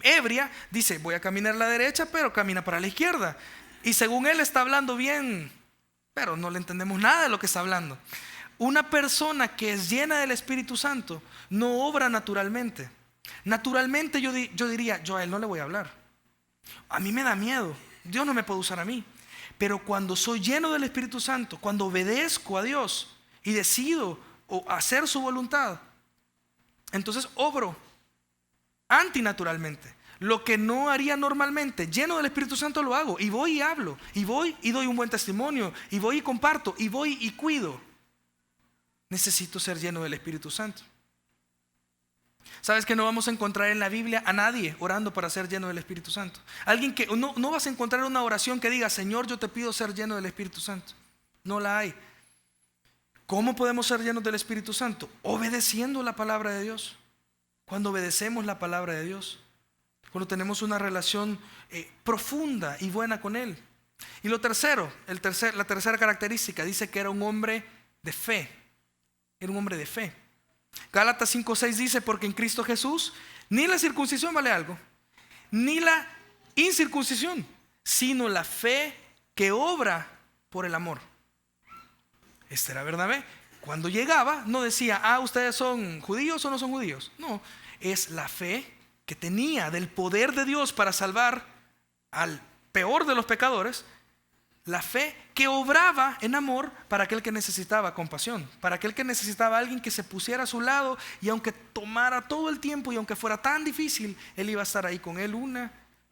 [SPEAKER 1] ebria, dice, voy a caminar a la derecha, pero camina para la izquierda. Y según él está hablando bien, pero no le entendemos nada de lo que está hablando. Una persona que es llena del Espíritu Santo no obra naturalmente. Naturalmente yo diría, yo a él no le voy a hablar. A mí me da miedo. Dios no me puede usar a mí. Pero cuando soy lleno del Espíritu Santo, cuando obedezco a Dios y decido hacer su voluntad, entonces obro antinaturalmente. Lo que no haría normalmente, lleno del Espíritu Santo, lo hago. Y voy y hablo. Y voy y doy un buen testimonio. Y voy y comparto. Y voy y cuido. Necesito ser lleno del Espíritu Santo. ¿Sabes que no vamos a encontrar en la Biblia a nadie orando para ser lleno del Espíritu Santo? Alguien que no vas a encontrar una oración que diga, Señor, yo te pido ser lleno del Espíritu Santo. No la hay. ¿Cómo podemos ser llenos del Espíritu Santo? Obedeciendo la palabra de Dios. Cuando obedecemos la palabra de Dios, cuando tenemos una relación profunda y buena con Él. Y lo tercero, la tercera característica, dice que era un hombre de fe. Era un hombre de fe. Gálatas 5:6 dice, porque en Cristo Jesús ni la circuncisión vale algo, ni la incircuncisión, sino la fe que obra por el amor. Este era Bernabé. Cuando llegaba no decía, ¿ustedes son judíos o no son judíos? No, es la fe que tenía del poder de Dios para salvar al peor de los pecadores. La fe que obraba en amor para aquel que necesitaba compasión, para aquel que necesitaba a alguien que se pusiera a su lado, y aunque tomara todo el tiempo y aunque fuera tan difícil, él iba a estar ahí con él una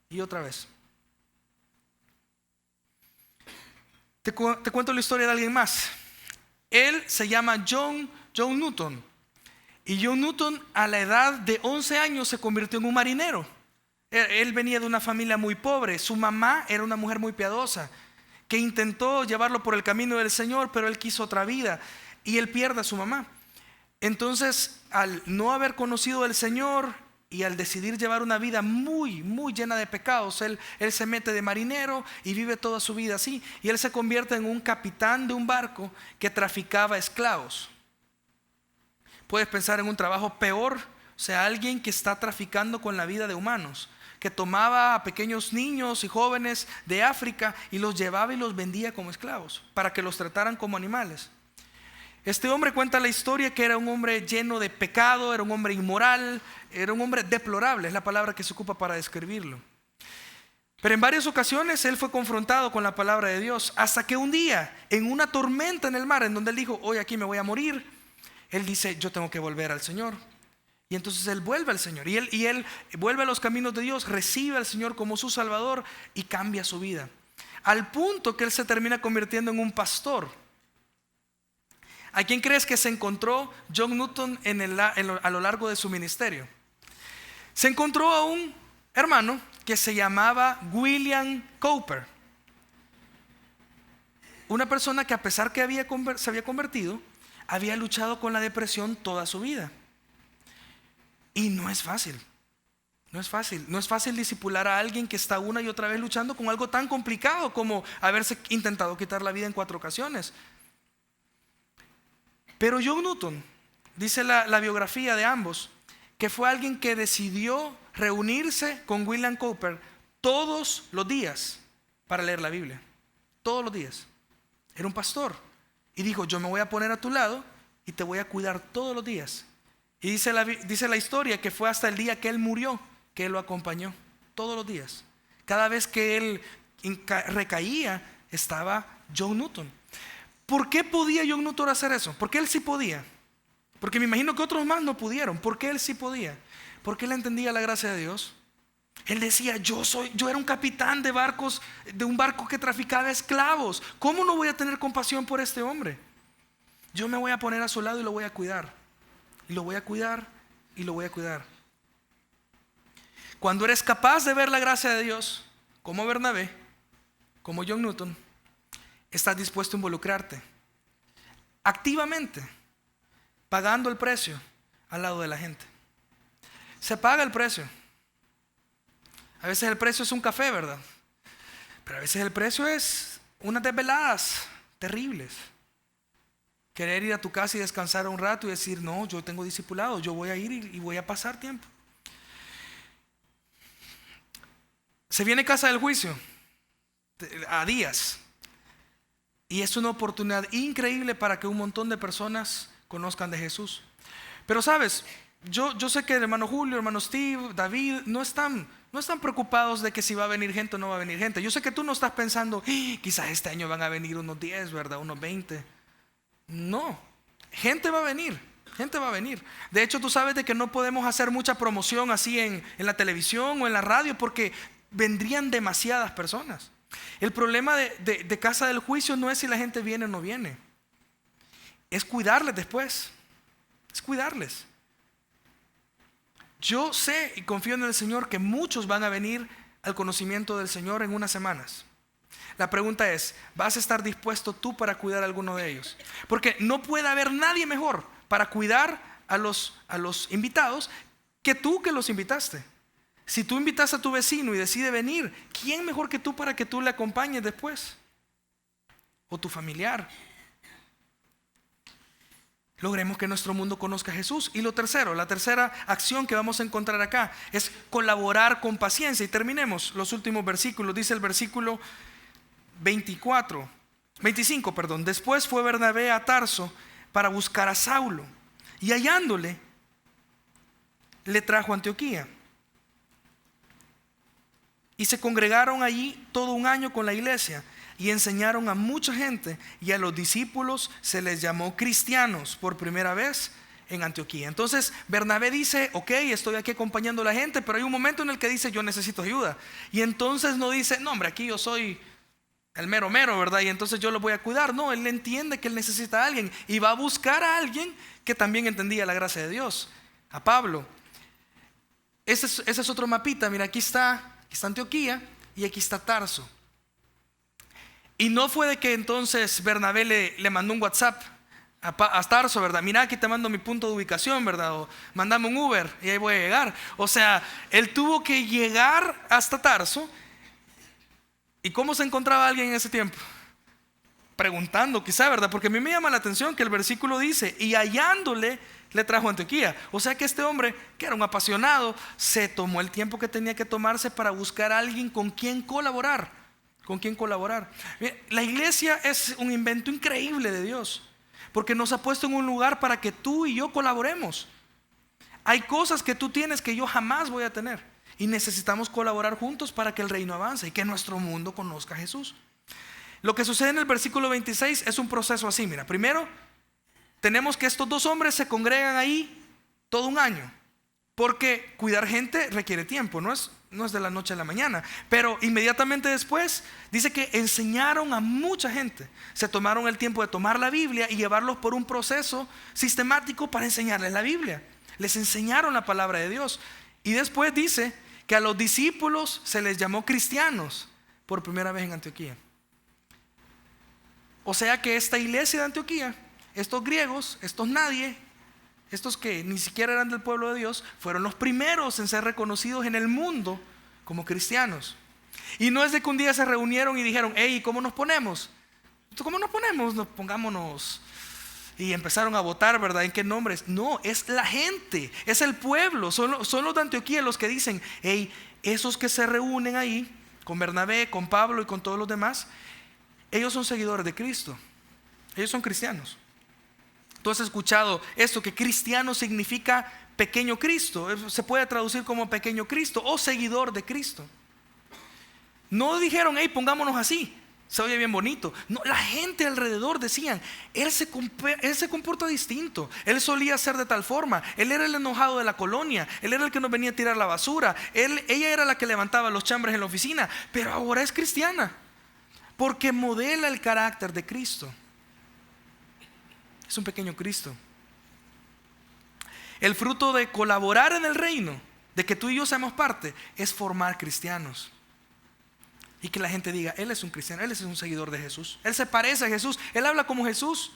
[SPEAKER 1] y otra vez. Te cuento la historia de alguien más. Él se llama John Newton. Y John Newton a la edad de 11 años se convirtió en un marinero. Él venía de una familia muy pobre. Su mamá era una mujer muy piadosa que intentó llevarlo por el camino del Señor, pero él quiso otra vida y él pierde a su mamá. Entonces, al no haber conocido al Señor y al decidir llevar una vida muy, muy llena de pecados, él se mete de marinero y vive toda su vida así. Y él se convierte en un capitán de un barco que traficaba esclavos. Puedes pensar en un trabajo peor, o sea, alguien que está traficando con la vida de humanos, que tomaba a pequeños niños y jóvenes de África y los llevaba y los vendía como esclavos para que los trataran como animales. Este hombre cuenta la historia que era un hombre lleno de pecado, era un hombre inmoral, era un hombre deplorable, es la palabra que se ocupa para describirlo. Pero en varias ocasiones él fue confrontado con la palabra de Dios, hasta que un día, en una tormenta en el mar, en donde él dijo, hoy aquí me voy a morir, él dice, yo tengo que volver al Señor. Y entonces él vuelve al Señor, y él vuelve a los caminos de Dios, recibe al Señor como su Salvador y cambia su vida, al punto que él se termina convirtiendo en un pastor. ¿A quién crees que se encontró John Newton a lo largo de su ministerio? Se encontró a un hermano que se llamaba William Cowper, una persona que, a pesar que se había convertido, había luchado con la depresión toda su vida. Y no es fácil. No es fácil discipular a alguien que está una y otra vez luchando con algo tan complicado como haberse intentado quitar la vida en 4 ocasiones. Pero John Newton, dice la biografía de ambos, que fue alguien que decidió reunirse con William Cowper todos los días para leer la Biblia. Todos los días. Era un pastor. Y dijo, yo me voy a poner a tu lado y te voy a cuidar todos los días. Y dice la historia que fue hasta el día que él murió, que él lo acompañó todos los días. Cada vez que él recaía, estaba John Newton. ¿Por qué podía John Newton hacer eso? Porque él sí podía. Porque me imagino que otros más no pudieron. ¿Por qué él sí podía? Porque él entendía la gracia de Dios. Él decía, yo era un capitán de barcos, de un barco que traficaba esclavos. ¿Cómo no voy a tener compasión por este hombre? Yo me voy a poner a su lado y lo voy a cuidar. Y lo voy a cuidar y lo voy a cuidar. Cuando eres capaz de ver la gracia de Dios, como Bernabé, como John Newton, estás dispuesto a involucrarte. activamente pagando el precio al lado de la gente. Se paga el precio. A veces el precio es un café, ¿verdad? Pero a veces el precio es unas desveladas terribles. Querer ir a tu casa y descansar un rato y decir, no, yo tengo discipulado, yo voy a ir y voy a pasar tiempo. Se viene casa del juicio a días. Y es una oportunidad increíble para que un montón de personas conozcan de Jesús. Pero sabes, yo sé que el hermano Julio, el hermano Steve, David no están preocupados de que si va a venir gente o no va a venir gente. Yo sé que tú no estás pensando, quizás este año van a venir unos 10, ¿verdad? Unos 20. No, gente va a venir. Gente va a venir. De hecho, tú sabes de que no podemos hacer mucha promoción así en la televisión o en la radio porque vendrían demasiadas personas. El problema de casa del juicio no es si la gente viene o no viene. Es cuidarles después. Es cuidarles. Yo sé y confío en el Señor que muchos van a venir al conocimiento del Señor en unas semanas. La pregunta es, ¿vas a estar dispuesto tú para cuidar a alguno de ellos? Porque no puede haber nadie mejor para cuidar a los invitados que tú que los invitaste. Si tú invitas a tu vecino y decide venir, ¿quién mejor que tú para que tú le acompañes después? O tu familiar. Logremos que nuestro mundo conozca a Jesús. Y lo tercero, la tercera acción que vamos a encontrar acá es colaborar con paciencia. Y terminemos los últimos versículos. Dice el versículo 25. Después fue Bernabé a Tarso para buscar a Saulo. Y hallándole, le trajo a Antioquía. Y se congregaron allí todo un año con la iglesia y enseñaron a mucha gente, y a los discípulos se les llamó cristianos por primera vez en Antioquía. Entonces Bernabé dice, ok, estoy aquí acompañando a la gente, pero hay un momento en el que dice, yo necesito ayuda. Y entonces no dice, no hombre, aquí yo soy el mero, ¿verdad? Y entonces yo lo voy a cuidar. No, él entiende que él necesita a alguien y va a buscar a alguien que también entendía la gracia de Dios, a Pablo. Ese es otro mapita. Mira, aquí está Antioquía y aquí está Tarso. Y no fue de que entonces Bernabé le mandó un WhatsApp a Tarso, ¿verdad? Mira, aquí te mando mi punto de ubicación, ¿verdad? O mandame un Uber y ahí voy a llegar. O sea, él tuvo que llegar hasta Tarso. ¿Y cómo se encontraba alguien en ese tiempo? Preguntando quizá, ¿verdad? Porque a mí me llama la atención que el versículo dice, y hallándole le trajo a Antioquía. O sea que este hombre, que era un apasionado, se tomó el tiempo que tenía que tomarse para buscar a alguien con quien colaborar. La iglesia es un invento increíble de Dios, porque nos ha puesto en un lugar para que tú y yo colaboremos. Hay cosas que tú tienes que yo jamás voy a tener, y necesitamos colaborar juntos para que el reino avance y que nuestro mundo conozca a Jesús. Lo que sucede en el versículo 26 es un proceso así. Mira, primero tenemos que estos dos hombres se congregan ahí todo un año, porque cuidar gente requiere tiempo, no es de la noche a la mañana. Pero inmediatamente después dice que enseñaron a mucha gente. Se tomaron el tiempo de tomar la Biblia y llevarlos por un proceso sistemático para enseñarles la Biblia. Les enseñaron la palabra de Dios. Y después dice que a los discípulos se les llamó cristianos por primera vez en Antioquía. O sea que esta iglesia de Antioquía, estos griegos, estos nadie, estos que ni siquiera eran del pueblo de Dios, fueron los primeros en ser reconocidos en el mundo como cristianos. Y no es de que un día se reunieron y dijeron, hey, ¿cómo nos ponemos? ¿Cómo nos ponemos? Pongámonos. Y empezaron a votar, ¿verdad? ¿En qué nombres? No, es la gente, es el pueblo. Son los de Antioquía los que dicen, hey, esos que se reúnen ahí, con Bernabé, con Pablo y con todos los demás, ellos son seguidores de Cristo. Ellos son cristianos. Tú has escuchado esto, que cristiano significa pequeño Cristo. Se puede traducir como pequeño Cristo o seguidor de Cristo. No dijeron, hey, pongámonos así, se oye bien bonito. No, la gente alrededor decían, él se comporta distinto. Él solía ser de tal forma. Él era el enojado de la colonia. Él era el que nos venía a tirar la basura. Ella era la que levantaba los chambres en la oficina. Pero ahora es cristiana, porque modela el carácter de Cristo. Es un pequeño Cristo. El fruto de colaborar en el reino, de que tú y yo seamos parte, es formar cristianos. Y que la gente diga, él es un cristiano, él es un seguidor de Jesús. Él se parece a Jesús, él habla como Jesús.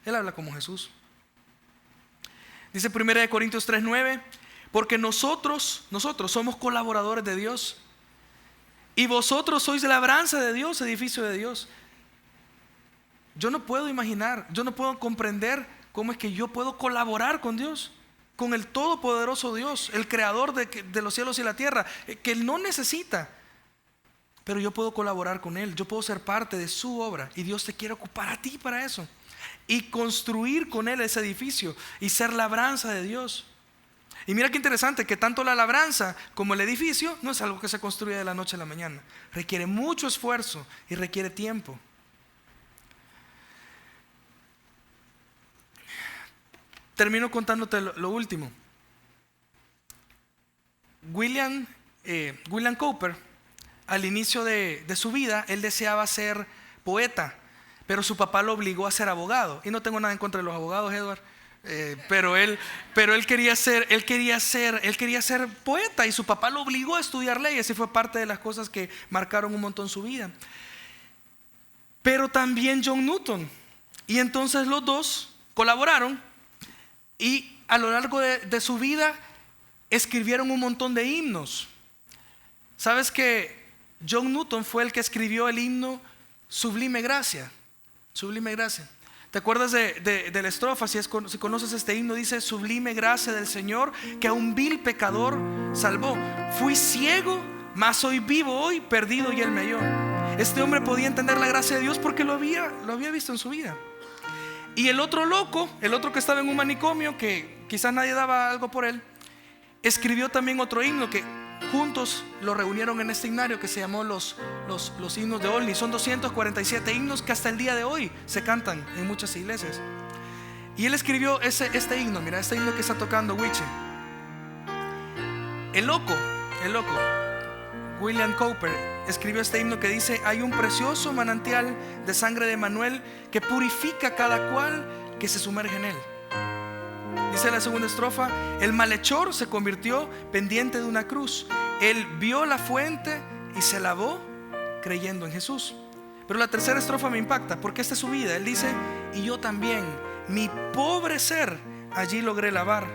[SPEAKER 1] Él habla como Jesús. Dice 1 Corintios 3:9, porque nosotros somos colaboradores de Dios y vosotros sois labranza de Dios, edificio de Dios. Yo no puedo imaginar, yo no puedo comprender cómo es que yo puedo colaborar con Dios, con el todopoderoso Dios, el creador de los cielos y la tierra, que Él no necesita. Pero yo puedo colaborar con Él, yo puedo ser parte de su obra, y Dios te quiere ocupar a ti para eso y construir con Él ese edificio y ser labranza de Dios. Y mira qué interesante, que tanto la labranza como el edificio no es algo que se construye de la noche a la mañana. Requiere mucho esfuerzo y requiere tiempo. Termino contándote lo último. William Cowper, al inicio de su vida, él deseaba ser poeta, pero su papá lo obligó a ser abogado. Y no tengo nada en contra de los abogados, Edward, pero él quería ser poeta, y su papá lo obligó a estudiar leyes, y fue parte de las cosas que marcaron un montón su vida. Pero también John Newton, y entonces los dos colaboraron, y a lo largo de su vida escribieron un montón de himnos. ¿Sabes que John Newton fue el que escribió el himno Sublime Gracia? Sublime Gracia. ¿Te acuerdas de la estrofa? Si conoces este himno, dice: sublime gracia del Señor, que a un vil pecador salvó. Fui ciego, mas soy vivo hoy, perdido y Él me halló. Este hombre podía entender la gracia de Dios porque lo había visto en su vida. Y el otro loco, el otro que estaba en un manicomio, que quizás nadie daba algo por él, escribió también otro himno que juntos lo reunieron en este himnario que se llamó los himnos de Olney. Son 247 himnos que hasta el día de hoy se cantan en muchas iglesias. Y él escribió este himno. Mira, este himno que está tocando Wiche. El loco William Cowper escribió este himno que dice: hay un precioso manantial de sangre de Manuel que purifica cada cual que se sumerge en él. Dice la segunda estrofa: el malhechor se convirtió pendiente de una cruz. Él vio la fuente y se lavó creyendo en Jesús. Pero la tercera estrofa me impacta porque esta es su vida. Él dice: y yo también, mi pobre ser, allí logré lavar.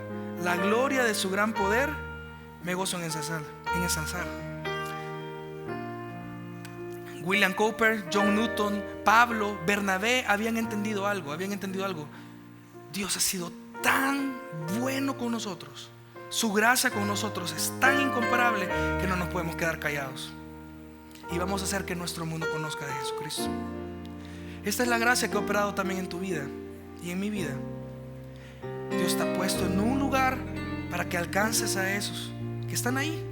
[SPEAKER 1] La gloria de su gran poder me gozo en ensalzar. William Cowper, John Newton, Pablo, Bernabé habían entendido algo. Dios ha sido tan bueno con nosotros, su gracia con nosotros es tan incomparable que no nos podemos quedar callados, y vamos a hacer que nuestro mundo conozca de Jesucristo. Esta es la gracia que ha operado también en tu vida y en mi vida. Dios te ha puesto en un lugar para que alcances a esos que están ahí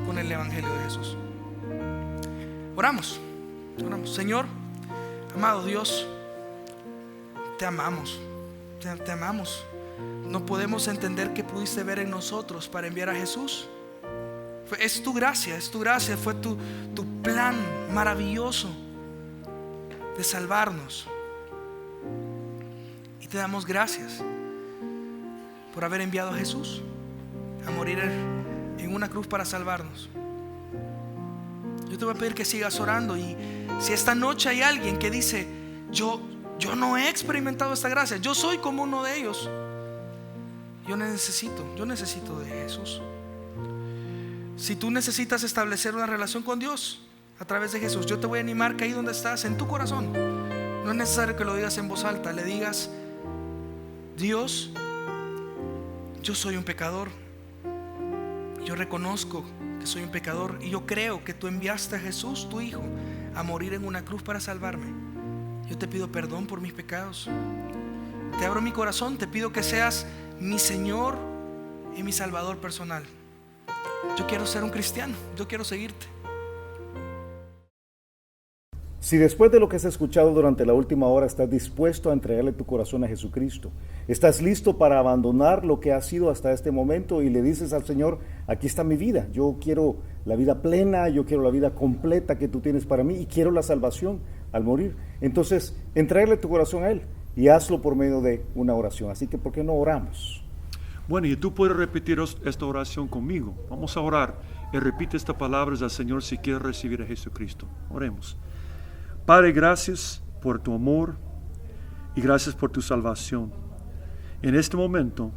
[SPEAKER 1] con el evangelio de Jesús. Oramos. Señor, amado Dios, te amamos. Te amamos. No podemos entender qué pudiste ver en nosotros para enviar a Jesús. Es tu gracia, fue tu plan maravilloso de salvarnos. Y te damos gracias por haber enviado a Jesús a morir en una cruz para salvarnos. Yo te voy a pedir que sigas orando, y si esta noche hay alguien que dice: yo no he experimentado esta gracia, yo soy como uno de ellos, yo necesito de Jesús. Si tú necesitas establecer una relación con Dios a través de Jesús, yo te voy a animar que ahí donde estás, en tu corazón, no es necesario que lo digas en voz alta, le digas: Dios, yo soy un pecador, yo reconozco que soy un pecador, y yo creo que tú enviaste a Jesús, tu Hijo, a morir en una cruz para salvarme. Yo te pido perdón por mis pecados. Te abro mi corazón, te pido que seas mi Señor y mi Salvador personal. Yo quiero ser un cristiano, yo quiero seguirte.
[SPEAKER 2] Si después de lo que has escuchado durante la última hora estás dispuesto a entregarle tu corazón a Jesucristo, estás listo para abandonar lo que has sido hasta este momento y le dices al Señor: aquí está mi vida, yo quiero la vida plena, yo quiero la vida completa que tú tienes para mí, y quiero la salvación al morir. Entonces, entrégale tu corazón a Él y hazlo por medio de una oración. Así que, ¿por qué no oramos?
[SPEAKER 3] Bueno, y tú puedes repetir esta oración conmigo. Vamos a orar y repite estas palabras al Señor si quieres recibir a Jesucristo. Oremos. Padre, gracias por tu amor y gracias por tu salvación. En este momento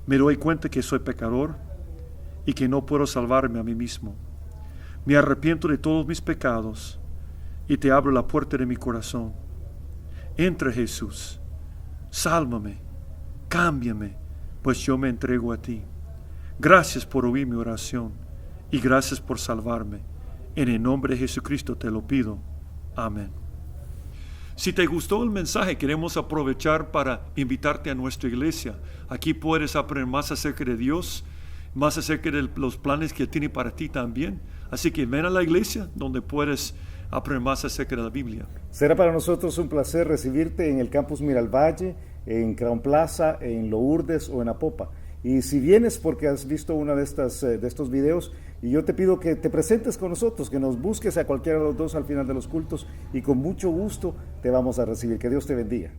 [SPEAKER 3] me doy cuenta que soy pecador y que no puedo salvarme a mí mismo. Me arrepiento de todos mis pecados y te abro la puerta de mi corazón. Entra, Jesús, sálvame, cámbiame, pues yo me entrego a ti. Gracias por oír mi oración y gracias por salvarme. En el nombre de Jesucristo te lo pido. Amén. Si te gustó el mensaje, queremos aprovechar para invitarte a nuestra iglesia. Aquí puedes aprender más acerca de Dios, más acerca de los planes que tiene para ti también. Así que ven a la iglesia donde puedes aprender más acerca de la Biblia.
[SPEAKER 2] Será para nosotros un placer recibirte en el Campus Miralvalle, en Crown Plaza, en Lourdes o en Apopa. Y si vienes porque has visto una de estos videos, y yo te pido que te presentes con nosotros, que nos busques a cualquiera de los dos al final de los cultos, y con mucho gusto te vamos a recibir. Que Dios te bendiga.